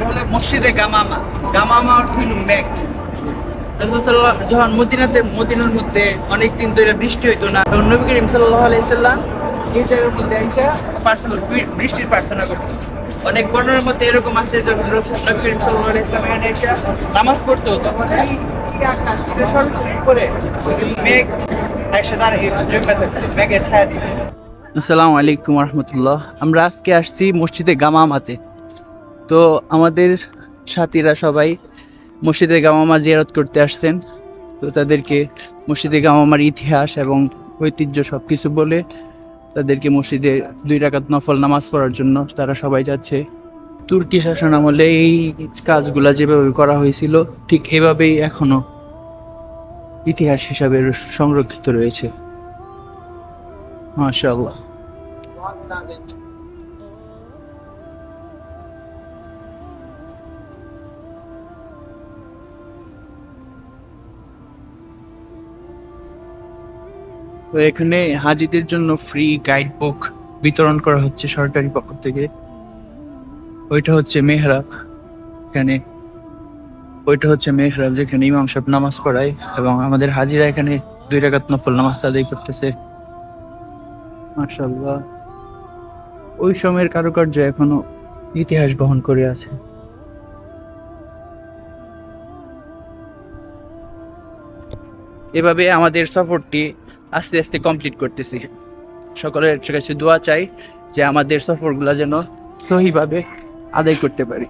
হলো মসজিদে গামামা। গামামা অর্থ হইল মেঘ। রাসূল সাল্লাল্লাহু যখন মদিনার মধ্যে অনেকদিন ধরে বৃষ্টি হইতো না, তখন নবী করিম সাল্লাল্লাহু আলাইহি সাল্লাম এই জায়গার মধ্যে এসে বৃষ্টির প্রার্থনা করতো। অনেক বর্ণনার মধ্যে এরকম আছে, যখন নবী করিম সাল্লাল্লাহু আলাইহি সাল্লাম এখানে এসে নামাজ পড়তো, তখন এই আকাশ থেকে সরাসরি করে মেঘ একসাথে আর জমে থাকতো, মেঘের ছায়া দিত। আসসালামু আলাইকুম রহমতুল্লাহ। আমরা আজকে আসছি মসজিদে গামামাতে। তো আমাদের সাথীরা সবাই মসজিদে গামামা জিয়ারত করতে আসছেন। তো তাদেরকে মসজিদে গামামার ইতিহাস এবং ঐতিহ্য সব কিছু বলে তাদেরকে মসজিদে 2 রাকাত নফল নামাজ পড়ার জন্য তারা সবাই যাচ্ছে। তুর্কি শাসন আমলে এই কাজগুলা যেভাবে করা হয়েছিল ঠিক এভাবেই এখনো ইতিহাস হিসাবে সংরক্ষিত রয়েছে। মাশাআল্লাহ। তো এখানে হাজিদের জন্য ফ্রি গাইড বুক বিতরণ করা হচ্ছে সরকারি পক্ষ থেকে। ওইটা হচ্ছে মেহরাব, এখানে ওইটা হচ্ছে মেহরাব যেখানে ইমাম সাহেব নামাজ পড়ায়, এবং আমাদের হাজিরা এখানে 2 রাকাত নফল নামাজ আদায় করতেছে। মাশাআল্লাহ। ওই সময়ের কারুকার্য এখনো ইতিহাস বহন করে আছে। এভাবে আমাদের সফরটি আস্তে আস্তে কমপ্লিট করতেছি। সকলের কাছে দোয়া চাই যে আমাদের সফরগুলো যেন সহিভাবে আদায় করতে পারি।